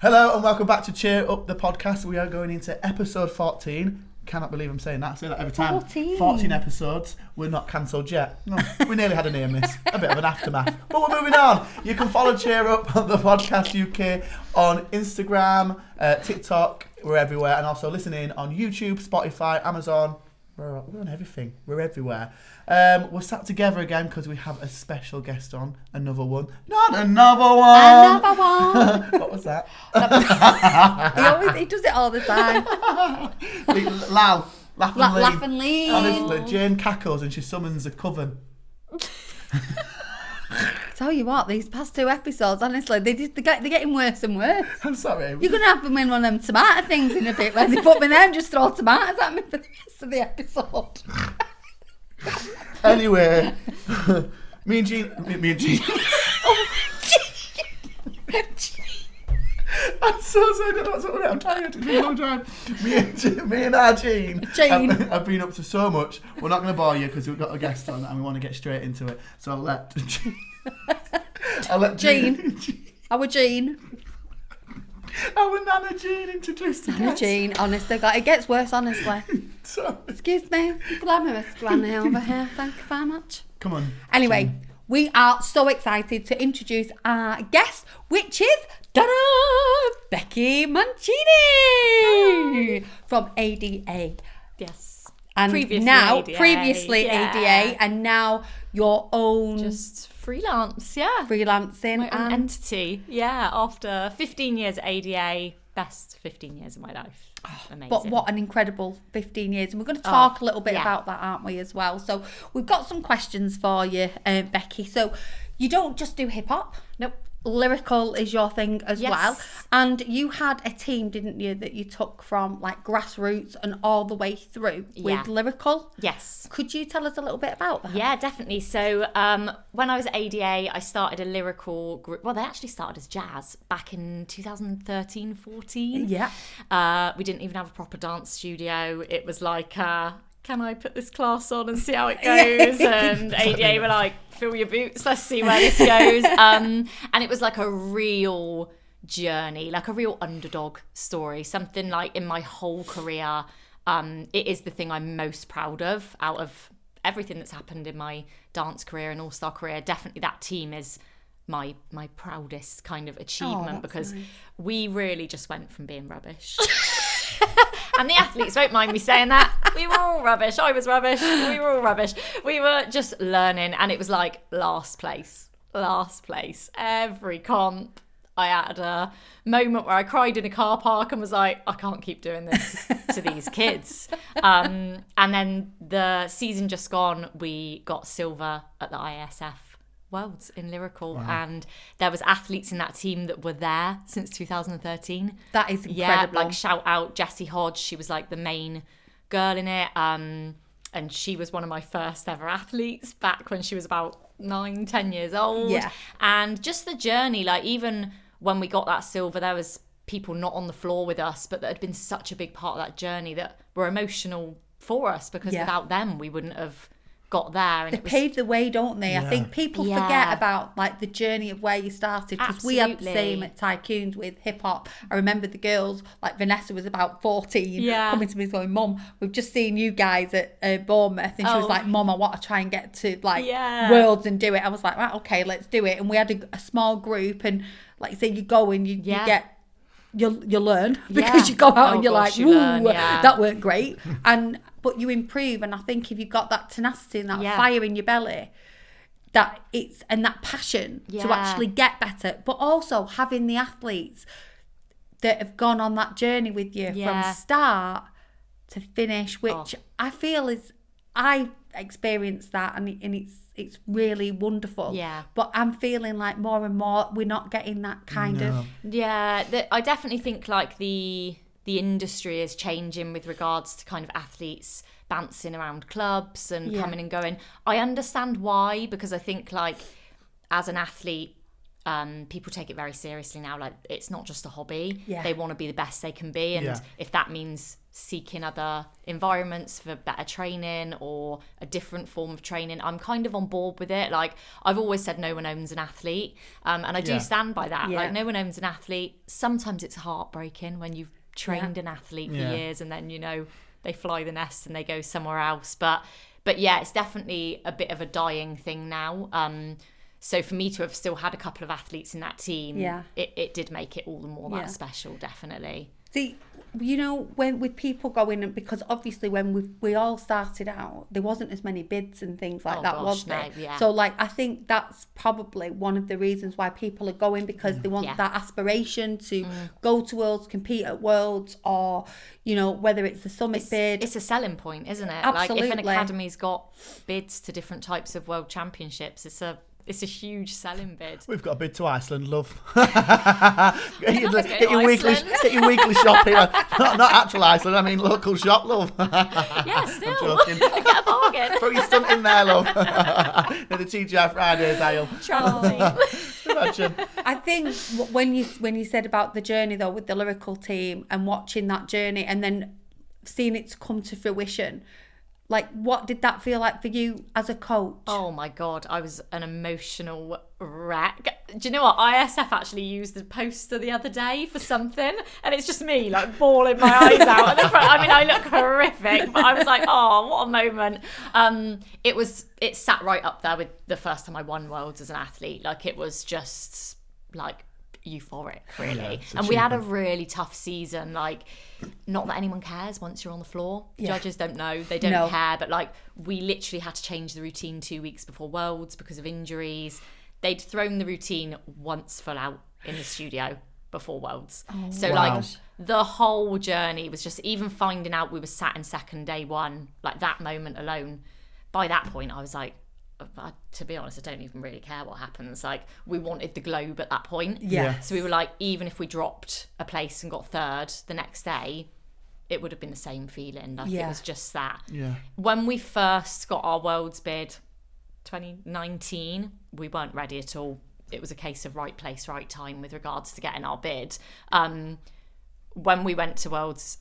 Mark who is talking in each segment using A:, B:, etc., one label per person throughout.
A: Hello and welcome back to Cheer Up the Podcast. We are going into episode 14. Cannot believe I'm saying that. I say that every time. 14 episodes. We're not cancelled yet. No, we nearly had a near miss. A bit of an aftermath. But we're moving on. You can follow Cheer Up on the Podcast UK on Instagram, TikTok. We're everywhere. And also listen in on YouTube, Spotify, Amazon. We're on everything. We're everywhere. We're sat together again because we have a special guest on. Another one. Not another one.
B: Another one.
A: What was that?
B: He does it all the time.
A: Lal. Laugh and lean.
B: Honestly,
A: Jane cackles and she summons a coven.
B: Tell you what, these past 2 episodes, honestly, they're getting worse and worse.
A: I'm sorry.
B: You're going to have them in one of them tomato things in a bit where they put me there and just throw tomatoes at me for the rest of the episode.
A: Anyway, me and Jean. I'm so sorry, I don't know what's up with it. I'm tired. It's been a long time. Me and our Jean have been up to so much. We're not going to bore you because we've got a guest on and we want to get straight into it. So I'll let
B: Jean. Our Jean.
A: Our Nana Jean introduce the
B: Nana
A: guest.
B: Jean, honestly, it gets worse, honestly.
A: Sorry.
B: Excuse me, glamorous granny over here. Thank you very much.
A: Come on.
B: Anyway,
A: Jean.
B: we are so excited to introduce our guest, which is Becky Mancini from ADA.
C: Yes.
B: And previously ADA, and now your own...
C: Just freelance, yeah.
B: Freelancing.
C: My own entity, yeah. After 15 years at ADA, best 15 years of my life. Amazing.
B: But what an incredible 15 years. And we're going to talk a little bit about that, aren't we, as well? So we've got some questions for you, Becky. So you don't just do hip-hop.
C: Nope.
B: Lyrical is your thing as
C: Yes.
B: well. And you had a team, didn't you, that you took from like grassroots and all the way through with lyrical?
C: Yes.
B: Could you tell us a little bit about that?
C: Yeah, definitely. So when I was at ADA, I started a lyrical group. Well, they actually started as jazz back in 2013, 14.
B: Yeah.
C: We didn't even have a proper dance studio. It was like... can I put this class on and see how it goes? And ADA were like, fill your boots, let's see where this goes. And it was like a real journey, like a real underdog story, something like in my whole career. It is the thing I'm most proud of out of everything that's happened in my dance career and all-star career. Definitely that team is my proudest kind of achievement because we really just went from being rubbish. And the athletes won't mind me saying that. We were all rubbish. I was rubbish. We were all rubbish. We were just learning. And it was like last place. Every comp, I had a moment where I cried in a car park and was like, I can't keep doing this to these kids. And then the season just gone, we got silver at the ISF Worlds in lyrical, and there was athletes in that team that were there since 2013.
B: That is incredible.
C: Like shout out Jessie Hodge, she was like the main girl in it, and she was one of my first ever athletes back when she was about 9-10 years old. And just the journey, like even when we got that silver, there was people not on the floor with us, but that had been such a big part of that journey that were emotional for us because without them we wouldn't have got there. And
B: they paved the way, don't they? I think people forget about like the journey of where you started, because we had the same at Tycoons with hip hop. I remember the girls, like Vanessa was about 14, coming to me going, Mum, we've just seen you guys at Bournemouth, and she was like, Mum, I want to try and get to like Worlds and do it. I was like, right, okay, let's do it. And we had a small group, and like you say, you go and you get you learn because you go out and you're like, ooh, that weren't great. But you improve, and I think if you've got that tenacity and that fire in your belly, that passion to actually get better, but also having the athletes that have gone on that journey with you from start to finish, which I feel is, I experienced that, and it's really wonderful. Yeah. But I'm feeling like more and more we're not getting that kind of.
C: Yeah, I definitely think like the industry is changing with regards to kind of athletes bouncing around clubs and coming and going. I understand why, because I think like as an athlete, people take it very seriously now. Like, it's not just a hobby.
B: Yeah.
C: They want to be the best they can be. And if that means seeking other environments for better training or a different form of training, I'm kind of on board with it. Like, I've always said no one owns an athlete. And I do stand by that. Like, no one owns an athlete. Sometimes it's heartbreaking when you've trained an athlete for years and then, they fly the nest and they go somewhere else. But yeah, it's definitely a bit of a dying thing now. So for me to have still had a couple of athletes in that team, it did make it all the more that special, definitely.
B: See, when with people going, because obviously when we all started out, there wasn't as many bids and things like that, was there? No, yeah. So like, I think that's probably one of the reasons why people are going, because they want that aspiration to go to Worlds, compete at Worlds, or whether it's the summit bid.
C: It's a selling point, isn't it?
B: Absolutely.
C: Like, if an academy's got bids to different types of World Championships, it's a huge selling bid.
A: We've got a bid to Iceland, love. Get your weekly shopping. Not actual Iceland, I mean local shop, love.
C: Yeah, still. Get a bargain.
A: Throw your stunt in there, love. The TGI Fridays aisle.
C: Imagine.
B: I think when you said about the journey, though, with the lyrical team and watching that journey and then seeing it come to fruition, like, what did that feel like for you as a coach?
C: Oh my God, I was an emotional wreck. Do you know what? ISF actually used the poster the other day for something, and it's just me, like, bawling my eyes out at the front. I mean, I look horrific, but I was like, oh, what a moment. It sat right up there with the first time I won Worlds as an athlete. Like, it was just, like, euphoric, really. And we had a really tough season. Like, not that anyone cares once you're on the floor. Judges don't know, they don't care, but like, we literally had to change the routine 2 weeks before Worlds because of injuries. They'd thrown the routine once full out in the studio before Worlds. Like, the whole journey was just, even finding out we were sat in second day one, like, that moment alone, by that point I was like, to be honest, I don't even really care what happens. Like, we wanted the globe at that point. So we were like, even if we dropped a place and got third the next day, it would have been the same feeling. Like, it was just that. When we first got our Worlds bid, 2019, we weren't ready at all. It was a case of right place, right time with regards to getting our bid. When we went to Worlds,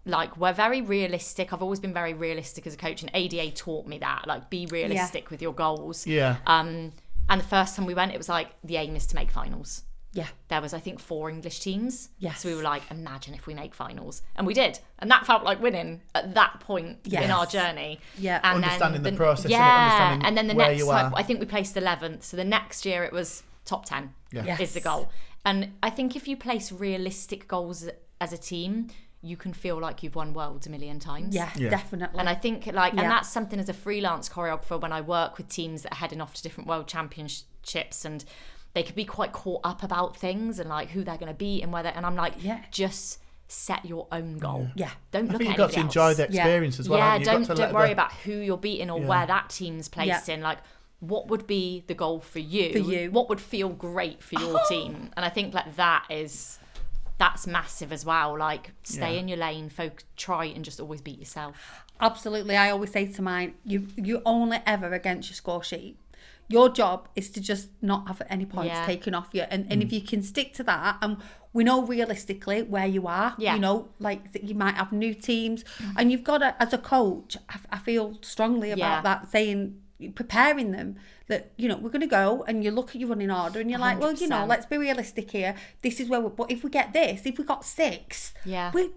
C: like, we're very realistic. I've always been very realistic as a coach, and ADA taught me that. Like, be realistic with your goals. And the first time we went, it was like, the aim is to make finals. There was, I think, 4 English teams. So we were like, imagine if we make finals. And we did. And that felt like winning at that point in our journey.
A: And understanding the process.
C: And then the next time, I think we placed 11th. So the next year it was top 10 is the goal. And I think if you place realistic goals as a team, you can feel like you've won Worlds a million times.
B: Definitely.
C: And I think, like, and that's something as a freelance choreographer, when I work with teams that are heading off to different World Championships, and they could be quite caught up about things and like who they're going to beat and whether, and I'm like, just set your own goal. Don't look at anybody else. You've got to
A: enjoy the experience as well.
C: Don't worry about who you're beating or where that team's placed in. Like, what would be the goal for you? What would feel great for your team? And I think, like, that's massive as well. Like, stay in your lane, try and just always beat yourself.
B: Absolutely. I always say to mine, you only ever against your score sheet. Your job is to just not have any points taken off you. And if you can stick to that, and we know realistically where you are, like, that you might have new teams, and you've got to, as a coach, I feel strongly about that, saying, preparing them that, we're going to go, and you look at your running order and you're 100%. Like, well, let's be realistic here. This is where but if we get this, if we got 6, we,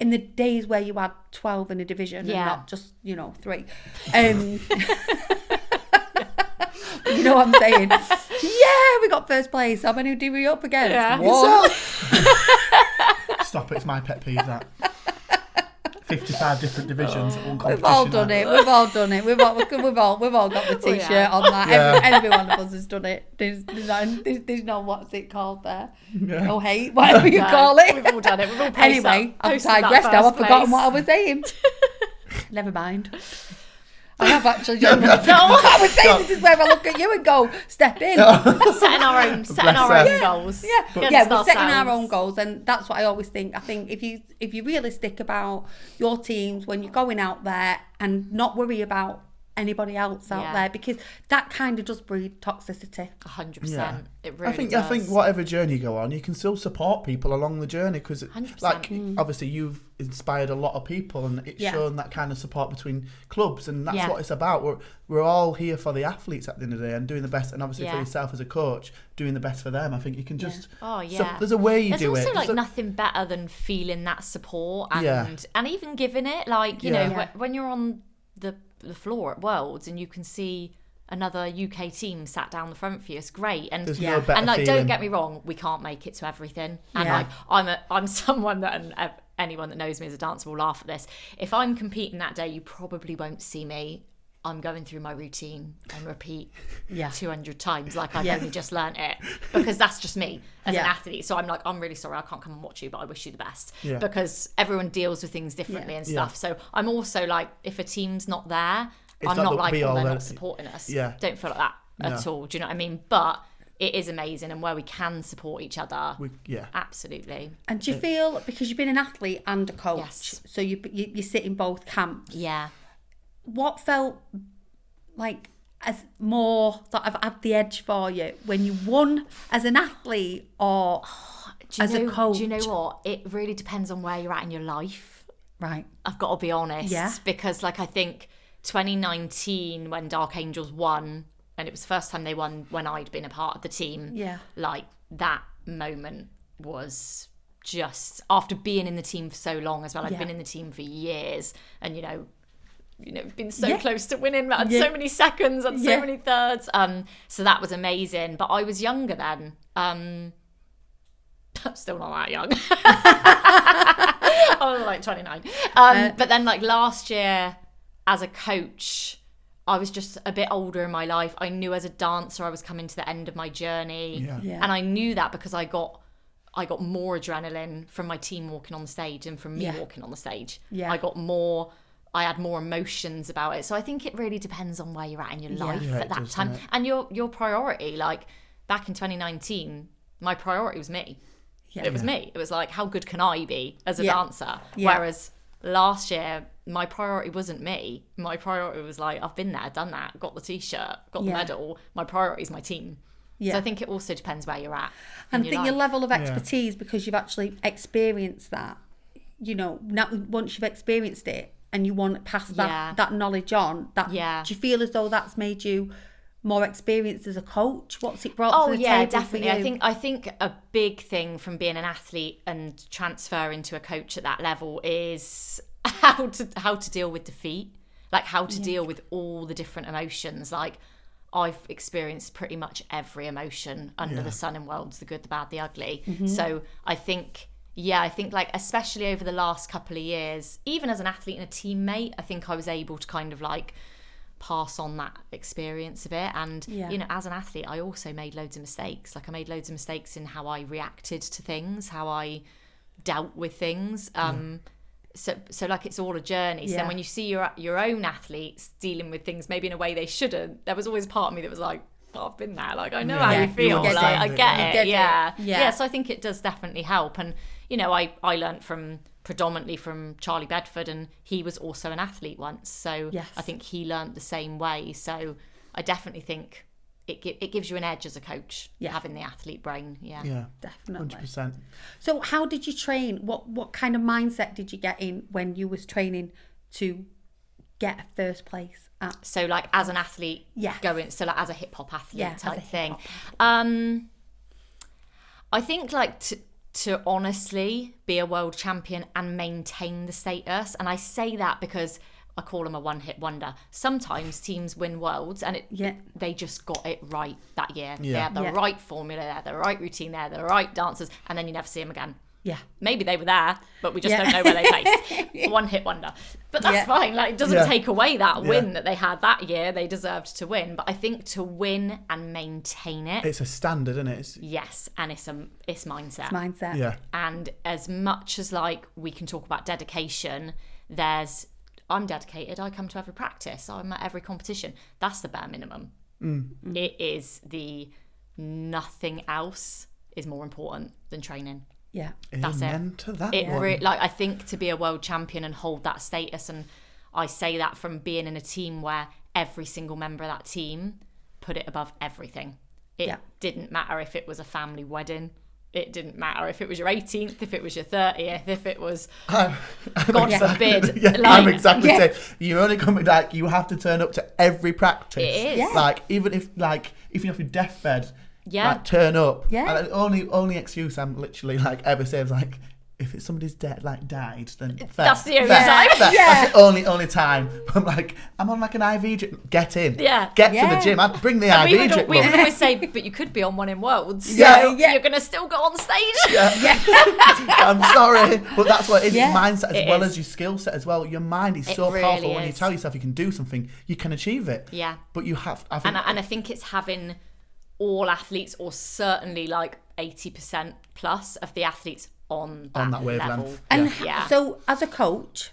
B: in the days where you had 12 in a division and not just, 3. You know what I'm saying? We got first place. How many did we up against? 1.
A: Stop it, it's my pet peeve, that. 55 different divisions at one competition.
B: We've all done it. We've all done it. We've all got the t-shirt on that. Every one of us has done it. There's no, what's it called there? No hate, whatever you call it.
C: We've all done it. We've all
B: anyway, I'm digressed now. I've forgotten what I was saying. Never mind. I have actually done that. I was saying, this is where I look at you and go, step in.
C: Setting our own goals.
B: We're setting our own goals, and that's what I always think. I think if you're realistic about your teams when you're going out there, and not worry about anybody else out there, because that kind of does breed toxicity.
C: 100%. It really does.
A: I think whatever journey you go on, you can still support people along the journey, because obviously you've inspired a lot of people, and it's shown that kind of support between clubs, and that's what it's about. We're all here for the athletes at the end of the day, and doing the best, and obviously for yourself as a coach, doing the best for them. I think you can just there's a way you do it.
C: There's also nothing better than feeling that support and even giving it, like you know, when you're on the floor at Worlds and you can see another UK team sat down the front for you, it's great. And
A: no better
C: and like
A: feeling.
C: Don't get me wrong, we can't make it to everything, and like I'm someone that, and anyone that knows me as a dancer will laugh at this, if I'm competing that day, you probably won't see me. I'm going through my routine and repeat 200 times like I've only just learnt it, because that's just me as an athlete. So I'm like, I'm really sorry I can't come and watch you, but I wish you the best, because everyone deals with things differently and stuff. So I'm also like, if a team's not there, I'm not like, oh, they're not supporting us. Don't feel like that at all. Do you know what I mean? But it is amazing, and where we can support each other, absolutely.
B: And do you feel, because you've been an athlete and a coach, so you sit in both camps, what felt like as more sort of at the edge for you, when you won as an athlete or as a coach?
C: Do you know what? It really depends on where you're at in your life.
B: Right.
C: I've got to be honest. Because like I think 2019 when Dark Angels won, and it was the first time they won when I'd been a part of the team. Like that moment was just, after being in the team for so long as well. I'd been in the team for years, and you know, been so close to winning, had so many seconds and so many thirds. So that was amazing. But I was younger then. I'm still not that young. I was like 29. But then like last year as a coach, I was just a bit older in my life. I knew as a dancer I was coming to the end of my journey. And I knew that because I got more adrenaline from my team walking on the stage than from me walking on the stage. I had more emotions about it. So I think it really depends on where you're at in your life at that time. And your priority. Like back in 2019, my priority was me. It was me. It was like, how good can I be as a dancer? Whereas last year, my priority wasn't me. My priority was like, I've been there, done that, got the t-shirt, got the medal. My priority is my team. So I think it also depends where you're at.
B: And I think your level of expertise, because you've actually experienced that, you know, now once you've experienced it, and you want to pass that knowledge on, do you feel as though that's made you more experienced as a coach? What's it brought to the table
C: definitely.
B: for you?
C: I think a big thing from being an athlete and transferring to a coach at that level is how to deal with defeat, like how to deal with all the different emotions. Like I've experienced pretty much every emotion under the sun in Worlds, the good, the bad, the ugly. So I think like especially over the last couple of years, even as an athlete and a teammate, I think I was able to kind of like pass on that experience a bit. And you know, as an athlete, I also made loads of mistakes. Like I made loads of mistakes in how I reacted to things, how I dealt with things. So like it's all a journey. So then when you see your own athletes dealing with things maybe in a way they shouldn't, there was always part of me that was like, oh, I've been there. Like I know how you feel. Like I get it. Yeah. So I think it does definitely help. And you know, I learned predominantly from Charlie Bedford, and he was also an athlete once. So I think he learned the same way. So I definitely think it gives you an edge as a coach, having the athlete brain. Yeah,
B: definitely.
A: 100%.
B: So how did you train? What kind of mindset did you get in when you was training to get a first place at?
C: So like as an athlete, going, so like as a hip hop athlete type thing. I think like to honestly be a world champion and maintain the status. And I say that because I call them a one-hit wonder. Sometimes teams win worlds and they just got it right that year. They had the right formula, they had the right routine, they had the right dancers, and then you never see them again. Maybe they were there, but we just don't know where they placed. One-hit wonder. But that's fine. Like, it doesn't take away that win that they had that year. They deserved to win. But I think to win and maintain it,
A: it's a standard, isn't it?
C: Yes, and it's mindset.
B: It's mindset.
A: Yeah.
C: And as much as like we can talk about dedication, I'm dedicated. I come to every practice. I'm at every competition. That's the bare minimum. It is nothing else is more important than training. Yeah, that's
A: Amen to that
C: one. Like I think to be a world champion and hold that status, and I say that from being in a team where every single member of that team put it above everything. It didn't matter if it was a family wedding. It didn't matter if it was your 18th, if it was your 30th, if it was, God forbid.
A: Yeah, I'm exactly the same. You're only coming, like, you have to turn up to every practice.
C: It is.
A: Yeah. Like, even if you're off your deathbed, like, turn up.
B: Yeah.
A: And the only excuse I'm literally, like, ever say is, like, if it's somebody's died, then fair.
C: That's the only
A: time.
C: time.
A: That's the only time. I'm like, I'm on like an IV drip. Get in.
C: Yeah.
A: Get to the gym. I'd bring the IV drip.
C: We would always say, but you could be on one in Worlds.
A: Yeah.
C: So you're going to still go on stage.
A: Yeah. I'm sorry. But that's what it is.
B: Yeah.
A: Mindset as well as your skill set as well. Your mind is so powerful. When you tell yourself you can do something, you can achieve it.
C: Yeah.
A: But you have...
C: And I think it's having all athletes, or certainly like 80% plus of the athletes on that
A: wavelength.
C: level.
B: And so as a coach,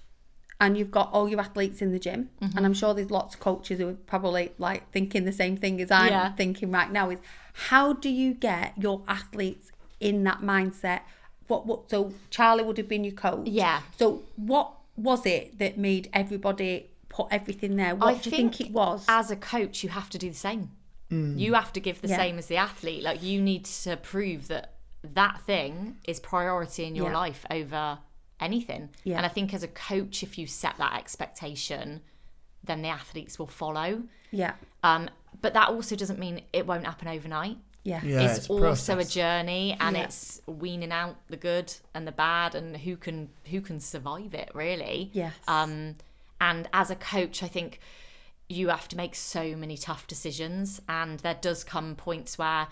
B: and you've got all your athletes in the gym, and I'm sure there's lots of coaches who are probably like thinking the same thing as I'm thinking right now, is how do you get your athletes in that mindset? So Charlie would have been your coach.
C: Yeah.
B: So what was it that made everybody put everything there? What do you think it was?
C: As a coach, you have to do the same. You have to give the same as the athlete. Like, you need to prove that thing is priority in your life over anything. Yeah. And I think as a coach, if you set that expectation, then the athletes will follow.
B: Yeah.
C: But that also doesn't mean it won't happen overnight.
B: Yeah.
C: It's also a journey, and it's weaning out the good and the bad, and who can survive it, really.
B: Yes.
C: And as a coach, I think you have to make so many tough decisions, and there does come points where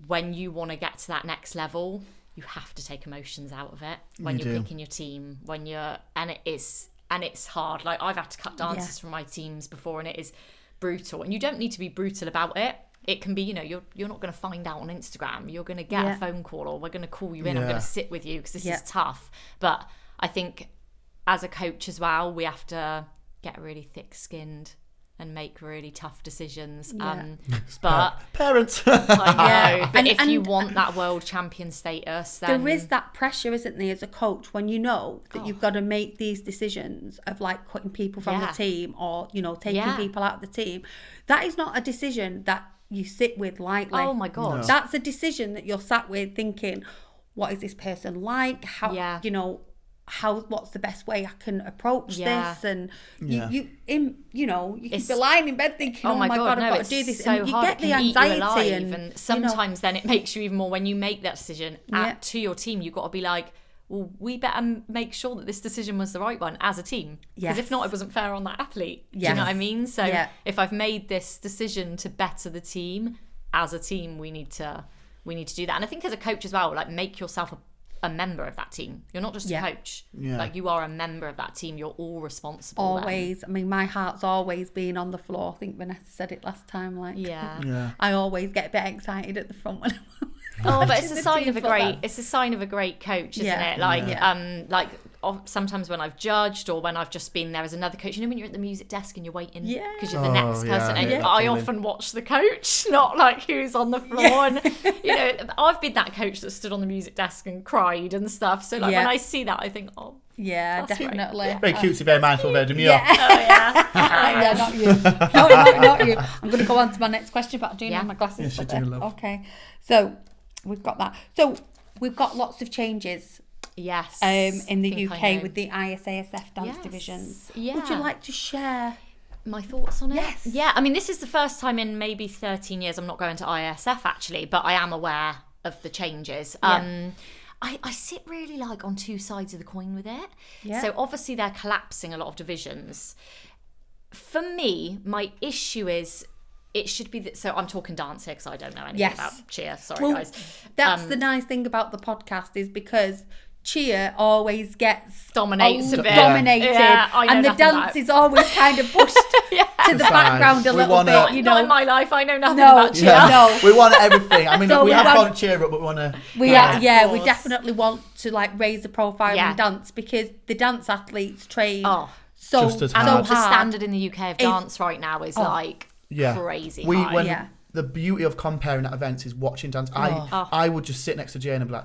C: when you want to get to that next level, you have to take emotions out of it when you're picking your team, and it's hard. Like, I've had to cut dances from my teams before, and it is brutal, and you don't need to be brutal about it. It can be, you're not going to find out on Instagram. You're going to get a phone call, or we're going to call you in. I'm going to sit with you because this is tough. But I think as a coach as well, we have to get really thick-skinned and make really tough decisions. But
A: parents,
C: I know. But if you want that world champion status, then
B: there is that pressure, isn't there, as a coach, when you know that you've got to make these decisions of like cutting people from the team, or taking people out of the team. That is not a decision that you sit with lightly.
C: Oh my God,
A: no.
B: That's a decision that you're sat with thinking, what is this person like? How what's the best way I can approach this? And you can be lying in bed thinking, oh my God, I've got to do this.
C: So
B: and you
C: hard.
B: get the anxiety,
C: and sometimes then it makes you even more when you make that decision to your team. You've got to be like, well, we better make sure that this decision was the right one as a team. Because if not, it wasn't fair on that athlete. Do you know what I mean? So if I've made this decision to better the team, as a team, we need to do that. And I think as a coach as well, like, make yourself a member of that team. You're not just a coach. Like, you are a member of that team. You're all responsible.
B: Always. I mean, my heart's always been on the floor. I think Vanessa said it last time. Like, I always get a bit excited at the front when
C: but it's a sign of a great coach, isn't it? Like, sometimes when I've judged, or when I've just been there as another coach, when you're at the music desk and you're waiting because you're the next person, and I often watch the coach, not like who's on the floor. And I've been that coach that stood on the music desk and cried and stuff. So like when I see that, I think,
B: definitely.
A: Very cutesy, very mindful, very demure.
B: Not you. Not you. I'm going to go on to my next question, but I do need my glasses. Okay, so we've got that. So we've got lots of changes.
C: Yes.
B: In the UK with the ISASF dance divisions. Yeah. Would you like to share
C: my thoughts on it?
B: Yes.
C: Yeah. I mean, this is the first time in maybe 13 years I'm not going to ISF actually, but I am aware of the changes. I sit really like on two sides of the coin with it. Yeah. So obviously they're collapsing a lot of divisions. For me, my issue is it should be so I'm talking dance here because I don't know anything about cheer. Sorry, guys.
B: That's the nice thing about the podcast, is because cheer always gets
C: dominated,
B: and the dance is always kind of pushed to the background a little bit.
C: Not in my life, I know nothing about cheer.
A: We want everything. I mean, we have gone cheer, but we want to.
B: We definitely want to like raise the profile in dance, because the dance athletes train so hard.
C: The standard in the UK of dance right now is crazy high.
A: The beauty of comparing at events is watching dance. I would just sit next to Jane and be like,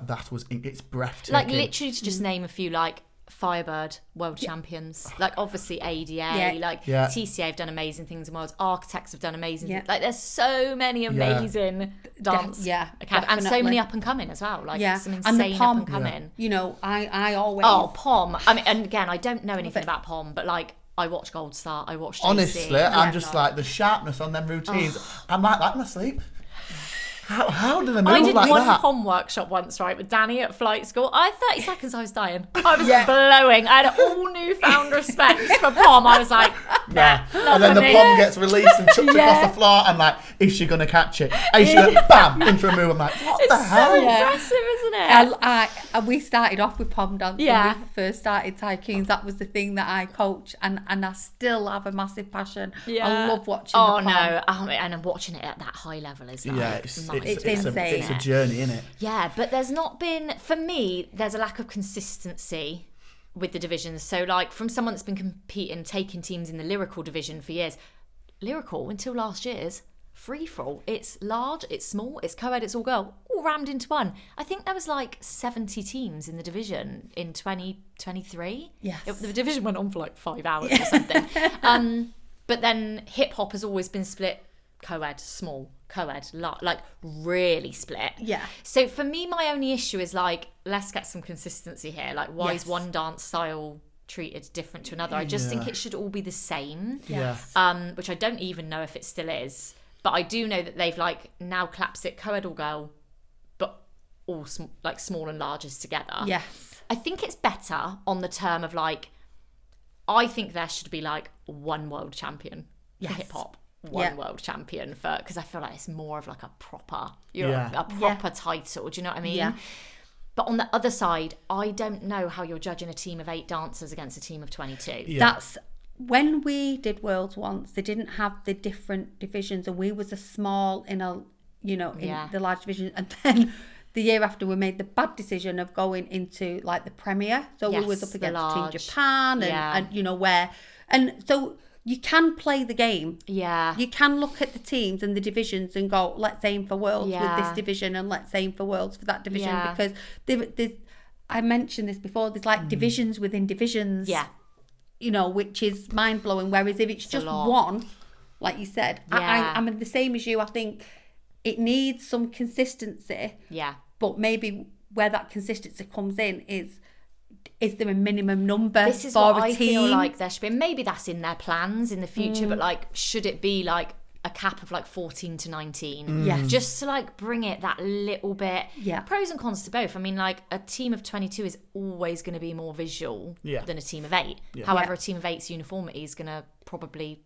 A: it's breathtaking.
C: Like, literally, to just name a few, like Firebird world champions, like obviously ADA, TCA have done amazing things in worlds, Architects have done amazing things. Like there's so many amazing dance and so many up and coming as well, like some insane up and coming.
B: You know, I always
C: POM. I mean, and again, I don't know anything about POM, but like I watch Gold Star, I watch JC.
A: Honestly, I'm just like the sharpness on them routines. I'm like that in my sleep. How do they move like that?
C: I did one POM workshop once, right, with Danny at flight school. 30 seconds I was dying. I was blowing. I had all newfound respect for POM. I was like,
A: and then the POM gets released and chucked across the floor. I'm like, is she going to catch it? Is she going to bam into a move? I'm like, what the hell?
C: It's so impressive, isn't it?
B: We started off with POM dance when we first started Tycoons. That was the thing that I coach, and I still have a massive passion. I love watching the POM.
C: And I'm watching it at that high level is like,
B: it's insane.
A: It's a journey, isn't it?
C: Yeah, but there's not been, for me, there's a lack of consistency with the divisions. So like from someone that's been competing, taking teams in the lyrical division for years, lyrical until last year's free-for-all. It's large, it's small, it's co-ed, it's all girl, all rammed into one. I think there was like 70 teams in the division in 2023.
B: Yes.
C: The division went on for like 5 hours or something. But then hip-hop has always been split co-ed, small, co-ed, like really split.
B: Yeah.
C: So for me, my only issue is like, let's get some consistency here. Like, why is one dance style treated different to another? I just think it should all be the same.
B: Yes.
C: Which I don't even know if it still is. But I do know that they've like now collapsed it co-ed or girl, but all like small and larges together.
B: Yes.
C: I think it's better on the term of like, I think there should be like one world champion for hip hop. One world champion for, because I feel like it's more of like a proper title. Do you know what I mean?
B: Yeah.
C: But on the other side, I don't know how you're judging a team of 8 dancers against a team of 22.
A: Yeah.
B: That's when we did Worlds once. They didn't have the different divisions, and we was a small in the large division. And then the year after, we made the bad decision of going into like the Premier. So we was up against Team Japan and so. You can play the game.
C: Yeah.
B: You can look at the teams and the divisions and go, let's aim for Worlds with this division and let's aim for Worlds for that division. Because I mentioned this before, there's like divisions within divisions.
C: Yeah.
B: You know, which is mind-blowing. Whereas if it's just one, like you said, I'm the same as you. I think it needs some consistency.
C: Yeah.
B: But maybe where that consistency comes in is there a minimum number
C: this is
B: for
C: what
B: a
C: I
B: team?
C: feel like there should be. Maybe that's in their plans in the future, but like, should it be like a cap of like 14 to 19?
B: Yeah.
C: Just to like bring it that little bit.
B: Yeah.
C: Pros and cons to both. I mean, like a team of 22 is always going to be more visual than a team of 8. Yeah. However, a team of 8's uniformity is going to probably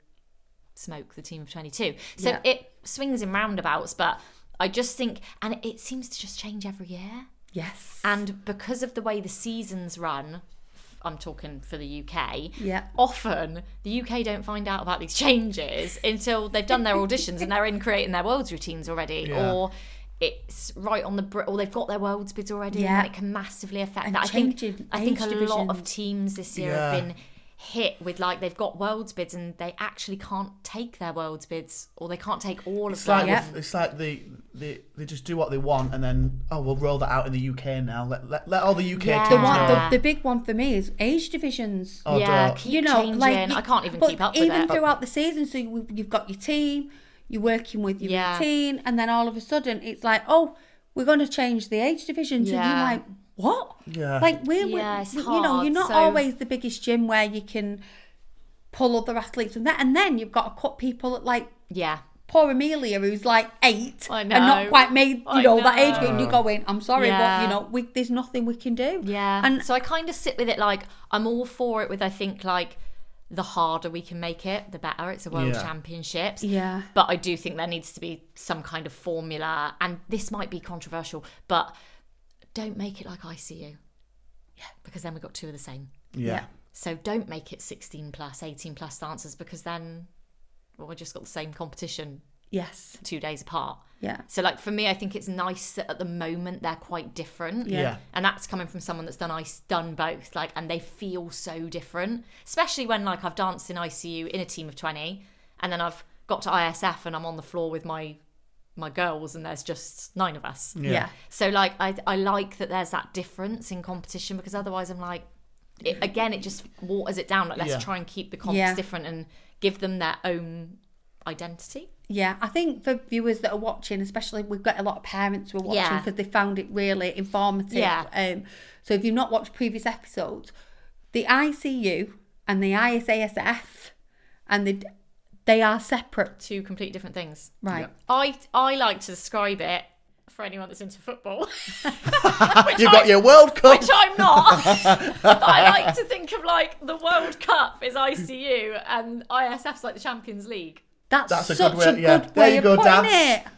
C: smoke the team of 22. So it swings in roundabouts, but I just think, and it seems to just change every year.
B: Yes.
C: And because of the way the seasons run, I'm talking for the UK,
B: often
C: the UK don't find out about these changes until they've done their auditions and they're in creating their Worlds routines already, or it's right on or they've got their Worlds bids already, and it can massively affect that. I think a lot of teams this year have been hit with like they've got Worlds bids and they actually can't take their Worlds bids, or they can't take all of them.
A: It's like they just do what they want, and then we'll roll that out in the UK now. Let all the UK teams know.
B: The big one for me is age divisions.
C: Keep changing. I can't even keep up with it.
B: Even throughout the season, so you've got your team, you're working with your routine, and then all of a sudden it's like, we're going to change the age divisions, and you're like, what?
A: Yeah.
B: Like
C: it's hard.
B: You know, you're not always the biggest gym where you can pull other athletes from that, and then you've got to cut people at like poor Amelia, who's like 8 and not quite made that age group. And you're going, I'm sorry, but there's nothing we can do.
C: Yeah. And so I kind of sit with it like I'm all for it. With I think like the harder we can make it, the better. It's a world championships.
B: Yeah.
C: But I do think there needs to be some kind of formula, and this might be controversial, but don't make it like ICU. Yeah. Because then we've got 2 of the same.
A: Yeah.
C: So don't make it 16 plus, 18 plus dancers, because then we just got the same competition.
B: Yes.
C: 2 days apart.
B: Yeah.
C: So like for me, I think it's nice that at the moment they're quite different.
A: Yeah.
C: And that's coming from someone that's done both. Like, and they feel so different. Especially when like I've danced in ICU in a team of 20, and then I've got to ISF and I'm on the floor with my girls and there's just 9 of us.
B: Yeah.
C: So like I like that there's that difference in competition, because otherwise I'm like, it just waters it down. Like, let's try and keep the comps different and give them their own identity.
B: Yeah, I think for viewers that are watching, especially, we've got a lot of parents who are watching because they found it really informative.
C: Yeah.
B: So if you've not watched previous episodes, the ICU and the ISASF, and they are separate.
C: 2 completely different things.
B: Right.
C: Yeah. I like to describe it, for anyone that's into football.
A: You've got your World Cup.
C: Which I'm not. But I like to think of like the World Cup is ICU and ISF's like the Champions League.
B: That's
A: a
B: such
A: good way.
B: a good
A: There
B: way
A: you go,
B: of putting
A: dads.
B: it.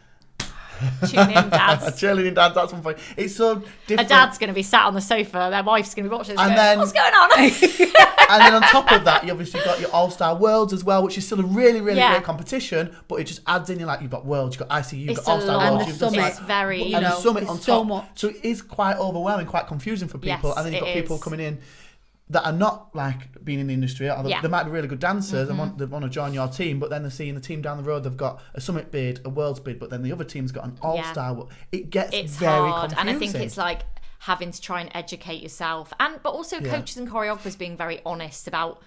C: Tune in, dads.
A: Cheerleading dads, that's one point. It's so different.
C: A dad's going to be sat on the sofa, their wife's going to be watching this
A: And
C: going,
A: then-
C: what's going on?
A: And then on top of that, you obviously got your All-Star Worlds as well, which is still a really, really great competition, but it just adds in, you've got Worlds, you've got ICU, you've
C: It's
A: got
C: a
A: All-Star
C: lot.
A: Worlds.
B: And the
A: you've got
B: summit.
C: It's very,
A: and the summit on
B: there's
A: top.
B: so much.
A: So it is quite overwhelming, quite confusing for people.
C: Yes,
A: And then you've got
C: it
A: people
C: is.
A: coming in that are not being in the industry. They might be really good dancers and they want to join your team, but then they're seeing the team down the road, they've got a summit bid, a world's bid, but then the other team's got an all-star. It gets very
C: hard,
A: confusing.
C: and I think it's like having to try and educate yourself, but also coaches and choreographers being very honest about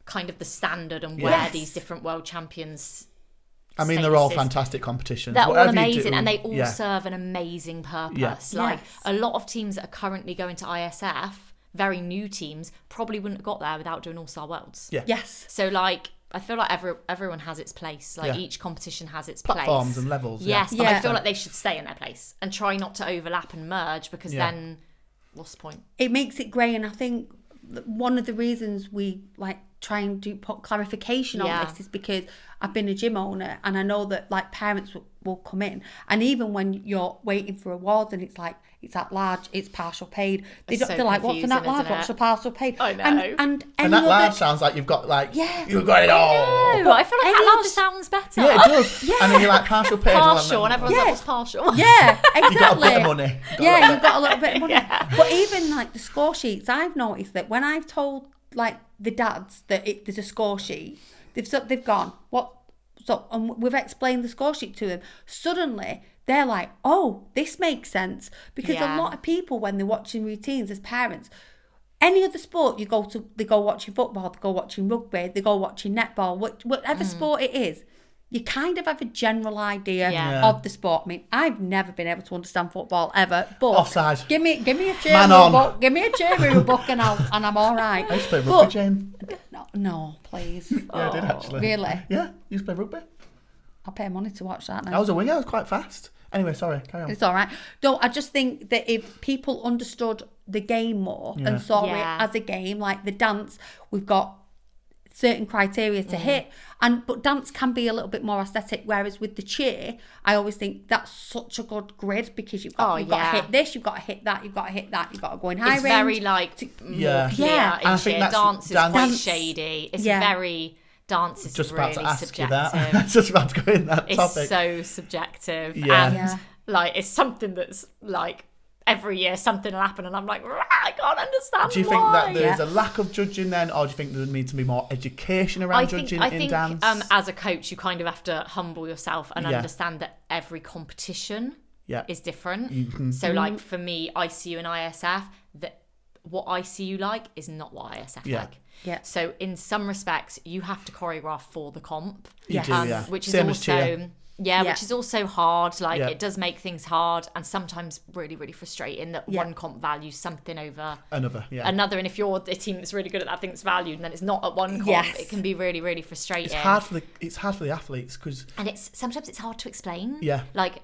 C: kind of the standard and where these different world champions.
A: I mean, they're all fantastic competitions.
C: They're all
A: Whatever you
C: amazing,
A: do,
C: and they all serve an amazing purpose.
A: Yeah.
C: Like a lot of teams that are currently going to ISF, very new teams, probably wouldn't have got there without doing All-Star Worlds.
A: Yeah.
B: Yes.
C: So I feel like everyone has its place. Each competition has its
A: platforms
C: place.
A: and levels.
C: Yes, but
B: Yeah.
C: I feel like they should stay in their place and try not to overlap and merge, because then what's the point?
B: It makes it grey, and I think one of the reasons we try and put clarification on this is because I've been a gym owner, and I know that parents will come in, and even when you're waiting for awards and it's at large, it's partial paid, they're like, what's an at large, what's a partial paid?
C: I know.
B: And
A: that large sounds like you've got you've got it all.
C: No, I feel like at large sounds better.
A: Yeah, it does. Yeah. And then you're partial paid.
C: Partial, and everyone's like, what's partial?
B: Yeah, exactly.
A: You've got a bit of money.
B: You've got a little bit of money. But even the score sheets, I've noticed that when I've told the dads that there's a score sheet, they've gone, what? So, and we've explained the score sheet to them. Suddenly, they're like, oh, this makes sense. Because a lot of people, when they're watching routines as parents, any other sport they go watching football, they go watching rugby, they go watching netball, whatever sport it is, you kind of have a general idea of the sport. I mean, I've never been able to understand football ever, but
A: offside.
B: Give me a cheerleader book, give me a cheerleader book, and I'm all right.
A: I used to play rugby, Jane.
B: No, please.
A: Yeah, I did actually.
B: Really?
A: Yeah, you used to play rugby.
B: I'll pay money to watch that now.
A: I was a winger. I was quite fast. Anyway, sorry. Carry on.
B: It's all right. No, I just think that if people understood the game more and saw it as a game, like the dance, we've got certain criteria to hit, but dance can be a little bit more aesthetic, whereas with the cheer, I always think that's such a good grid, because you've got to hit this, you've got to hit that, you've got to hit that, you've got to go in high
C: It's
B: range.
C: very more clear in cheer. Dance is quite shady. It's very... Dance is
A: just
C: really
A: about to ask
C: subjective.
A: You that. Just about to go in that topic.
C: It's so subjective.
A: Yeah.
C: And it's something that's every year something will happen and I'm like, I can't understand.
A: Do you think that there's a lack of judging then, or do you think there needs to be more education around judging in dance?
C: As a coach, you kind of have to humble yourself and understand that every competition is different. Mm-hmm. So for me, ICU and ISF, what ICU like is not what ISF like.
B: Yeah.
C: So in some respects, you have to choreograph for the comp.
A: You do,
C: which is
A: Same
C: also
A: as cheer.
C: which is also hard. It does make things hard and sometimes really, really frustrating that one comp values something over another. And if you're a team that's really good at that thing that's valued and then it's not at one comp, it can be really, really frustrating.
A: It's hard for the athletes
C: and sometimes it's hard to explain.
A: Yeah.
C: Like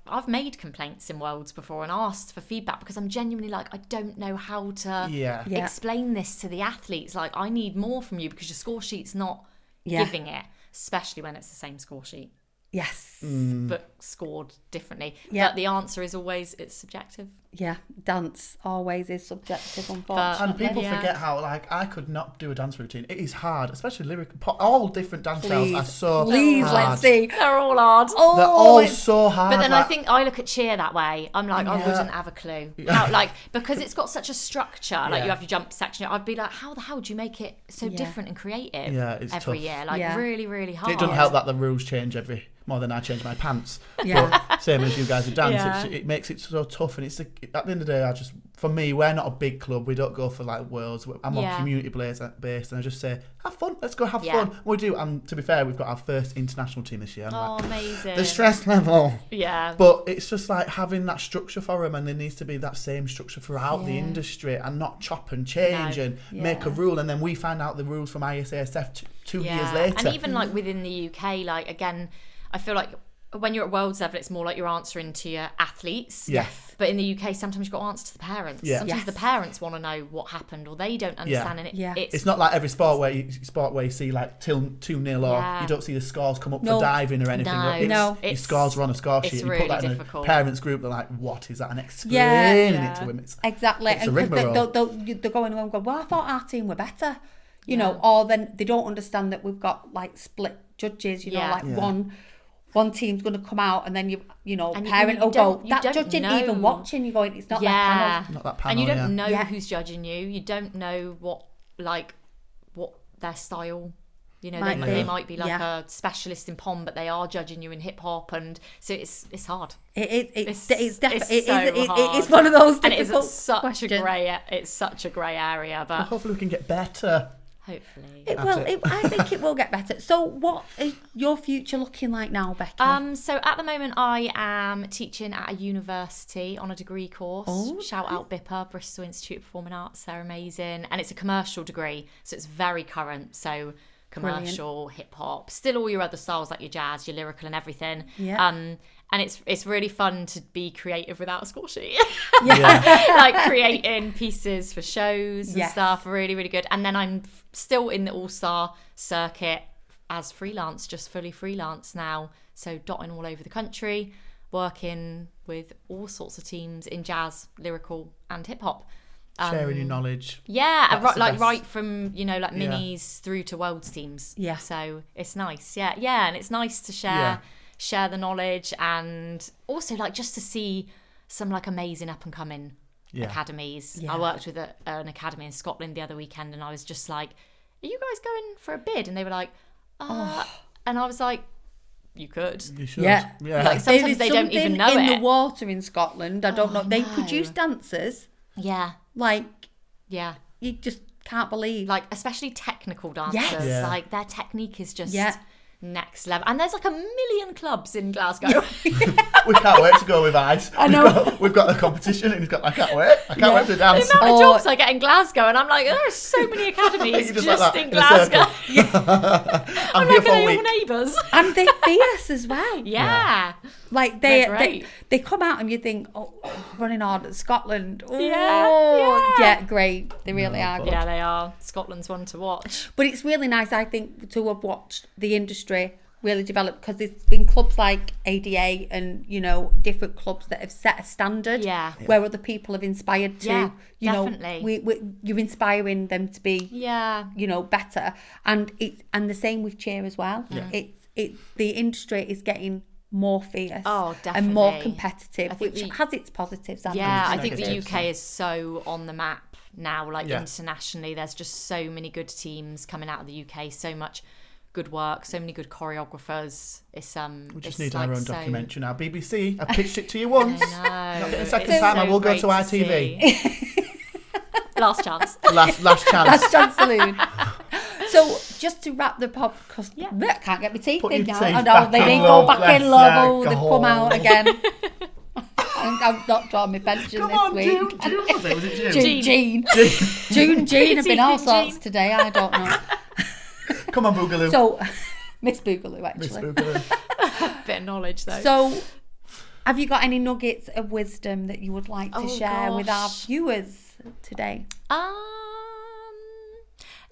C: I've made complaints in Worlds before and asked for feedback because I'm genuinely I don't know how to explain this to the athletes. I need more from you because your score sheet's not giving it, especially when it's the same score sheet.
B: Yes.
C: But scored differently. Yeah. But the answer is always, it's subjective.
B: Yeah, dance always is subjective, unfortunately.
A: And people forget how, I could not do a dance routine. It is hard, especially lyrical. All different dance styles are so hard.
B: Let's see.
C: They're all hard.
A: They're all so hard.
C: But then I think I look at cheer that way. I'm I wouldn't have a clue. How, because it's got such a structure, you have your jump section, I'd be like, how the hell do you make it so different and creative every year? Really, really hard.
A: It doesn't help that the rules change more than I change my pants. Yeah. But same as you guys with dance, it makes it so tough, and at the end of the day, for me, we're not a big club. We don't go for like worlds. I'm more community based, and I just say, have fun. Let's go have fun. We do. And to be fair, we've got our first international team this year.
C: Amazing.
A: The stress level.
C: Yeah.
A: But it's just like having that structure for them, and there needs to be that same structure throughout the industry, and not chop and change and make a rule, and then we find out the rules from ISASF two years later.
C: And even like within the UK, like again, I feel like when you're at world level, it's more like you're answering to your athletes.
A: Yes.
C: But in the UK, sometimes you've got to answer to the parents.
A: Yeah.
C: Sometimes the parents want to know what happened, or they don't understand. And
A: it's not like every sport where you see like 2-0 or you don't see the scores come up for diving or anything. Your scores are on a score sheet.
C: It's
A: You
C: really
A: put that
C: difficult.
A: in a parents group, they're like, what is that? And explaining it to them.
B: Exactly.
A: It's a rigmarole.
B: They're going around going, well, I thought our team were better. You know, or then they don't understand that we've got like split judges, one team's going to come out, and then you know, parent will go, that judge didn't even watch, and you're going, it's not that panel.
A: Not that panel.
C: And you don't know who's judging you. You don't know what their style, you know, they might be like a specialist in pom, but they are judging you in hip hop, and so it's hard.
B: It's one of those difficult
C: and it's such
B: questions.
C: It's such a grey area, but
A: hopefully we can get better.
C: Hopefully.
B: I think it will get better. So what is your future looking like now, Becky?
C: So at the moment I am teaching at a university on a degree course. Shout out BIPA, Bristol Institute of Performing Arts. They're amazing. And it's a commercial degree, so it's very current. So commercial, hip hop, still all your other styles like your jazz, your lyrical and everything. Yeah. And it's really fun to be creative without a score sheet. Like creating pieces for shows and stuff. Really, really good. And then I'm still in the All-Star circuit as freelance, just fully freelance now. So dotting all over the country, working with all sorts of teams in jazz, lyrical and hip hop.
A: Sharing your knowledge.
C: Yeah, right from, you know, like minis through to world's teams. Yeah. So it's nice. Yeah, and it's nice to share the knowledge, and also like just to see some like amazing up and coming academies. I worked with an academy in Scotland the other weekend, and I was just like, are you guys going for a bid? And they were like, and I was like, you could.
A: You should.
B: Yeah.
C: Like sometimes they don't even know
B: in the water in Scotland. I don't know. They produce dancers.
C: Yeah.
B: Like, you just can't believe.
C: Like, especially technical dancers.
B: Yes.
C: Yeah. Like, their technique is just next level. And there's like 1 million clubs in Glasgow.
A: We can't wait to go with Ice. I know. We've got the competition, and I can't wait. I can't wait to dance.
C: The amount of jobs I get in Glasgow, and I'm like, there are so many academies just like in Glasgow. I'm
A: here
C: like,
A: for a week.
C: All neighbours.
B: And they're fierce as well.
C: Yeah.
B: Like they come out and you think, running hard at Scotland. Great. They really are good.
C: Yeah, they are. Scotland's one to watch.
B: But it's really nice, I think, to have watched the industry really develop, because there's been clubs like ADA and, you know, different clubs that have set a standard where other people have inspired to, you
C: definitely.
B: know, you're inspiring them to be, you know, better. And the same with cheer as well. The industry is getting more fierce and more competitive, which has its positives.
C: I think the UK is so on the map now, like internationally. There's just so many good teams coming out of the UK, so much good work, so many good choreographers. We just need our own documentary now. BBC, I pitched it to you once.
B: I know.
A: The second time I will go to ITV.
C: Last chance.
A: Last chance.
B: Last chance saloon. So just to wrap the podcast, I can't get my teeth in now. I know they didn't go back in low. They've come out again. I've not drawn my pension this week.
A: Was it June?
B: June have been all sorts today. I don't know.
A: Come on, Boogaloo.
B: So, Miss Boogaloo, actually.
A: Miss Boogaloo.
C: Bit of knowledge, though.
B: So, have you got any nuggets of wisdom that you would like to share with our viewers today?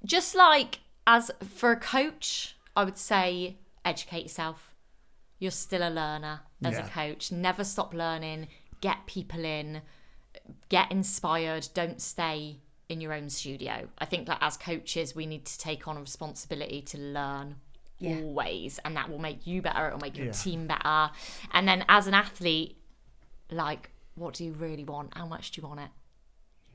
C: Just like, as for a coach, I would say educate yourself. You're still a learner as a coach. Never stop learning. Get people in. Get inspired. Don't stay in your own studio. I think that as coaches, we need to take on a responsibility to learn always, and that will make you better. It will make your team better. And then as an athlete, like, what do you really want? How much do you want it?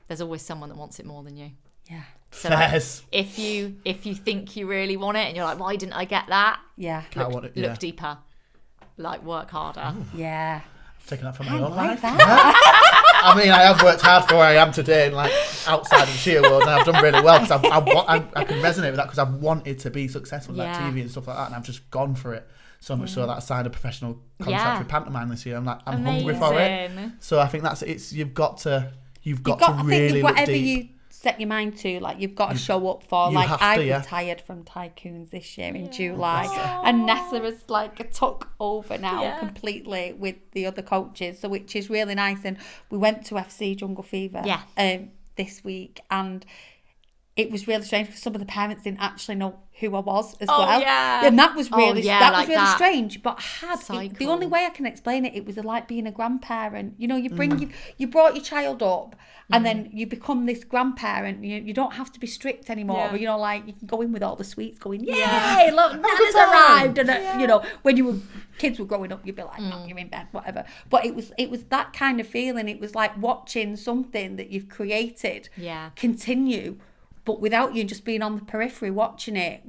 C: There's always someone that wants it more than you.
B: Yeah.
C: So like, if you think you really want it and you're like, why didn't I get that?
B: Yeah.
C: Look deeper. Like, work harder.
B: Yeah.
A: taking that from my own life. I mean, I have worked hard for where I am today, and like outside of the cheer world, and I've done really well because I can resonate with that because I've wanted to be successful in like TV and stuff like that, and I've just gone for it. So much so that I signed a professional contract with pantomime this year. I'm hungry for it. So I think you've got to really look
B: whatever
A: deep.
B: you set your mind to, like you've got to show up for. Like I retired from Tycoons this year in July, and Nessa has like took over now completely with the other coaches, so which is really nice. And we went to FC Jungle Fever this week, and it was really strange because some of the parents didn't actually know who I was as well. And that was really strange. But the only way I can explain it, it was like being a grandparent. You know, you brought your child up, and then you become this grandparent. You don't have to be strict anymore. You know, like you can go in with all the sweets, going, "Yay, look, Nana's arrived!" And you know, when kids were growing up, you'd be like, "No, you're in bed, whatever." But it was that kind of feeling. It was like watching something that you've created continue. But without you just being on the periphery watching it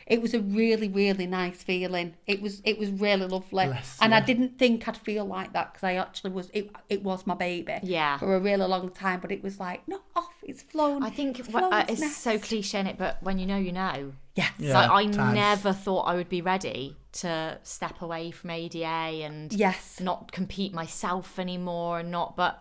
B: it was a really, really nice feeling. It was really lovely. I didn't think I'd feel like that because I actually was, it was my baby for a really long time, but it was like, not off, it's flown.
C: I think it's so cliche in it, but when you know, you know.
B: Yeah.
C: Like I never thought I would be ready to step away from ADA and not compete myself anymore but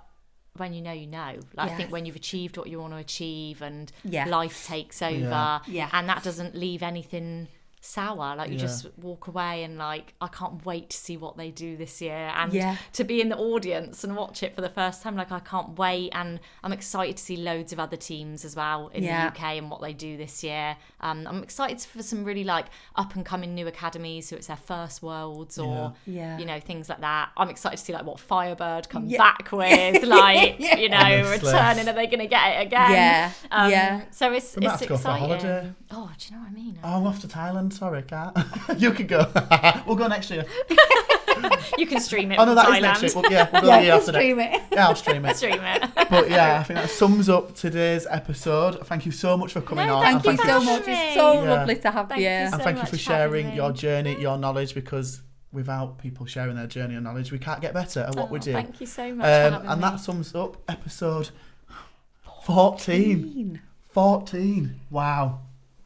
C: when you know, you know. Like, I think when you've achieved what you want to achieve and life takes over and that doesn't leave anything sour. Like, you just walk away and, like, I can't wait to see what they do this year and to be in the audience and watch it for the first time. Like, I can't wait, and I'm excited to see loads of other teams as well in the UK and what they do this year. I'm excited for some really, like, up-and-coming new academies who it's their first Worlds or, you know, things like that. I'm excited to see, like, what Firebird come back with, like, you know, returning. Are they going to get it again? So it's exciting.
A: Go for a holiday.
C: Oh, do you know what I mean?
A: I'm off to Thailand. Sorry, Kat. You can go. We'll go next year.
C: You can stream it.
A: Oh no, that is next year. Well, we'll go the year after
B: stream it.
A: Yeah, I'll stream it.
C: Stream it.
A: But I think that sums up today's episode. Thank you so much for coming on.
B: Thank you so much. It's so lovely to have you.
A: And thank you for sharing your journey, your knowledge, because without people sharing their journey and knowledge, we can't get better at what we do.
C: Thank you so much for having me.
A: And that sums up episode 14. 14. Wow.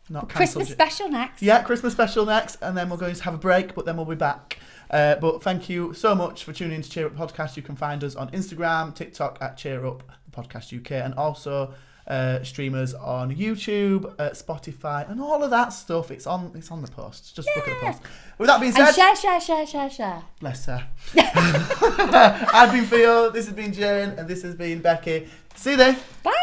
A: Not
B: Christmas special next.
A: Yeah, Christmas special next, and then we're going to have a break, but then we'll be back. But thank you so much for tuning in to Cheer Up Podcast. You can find us on Instagram, TikTok at Cheer Up Podcast UK, and also streamers on YouTube, Spotify, and all of that stuff. It's on the post. Just look at the post. With that being said,
B: and share.
A: Bless her. I've been Theo. This has been Jane, and this has been Becky. See you there.
B: Bye.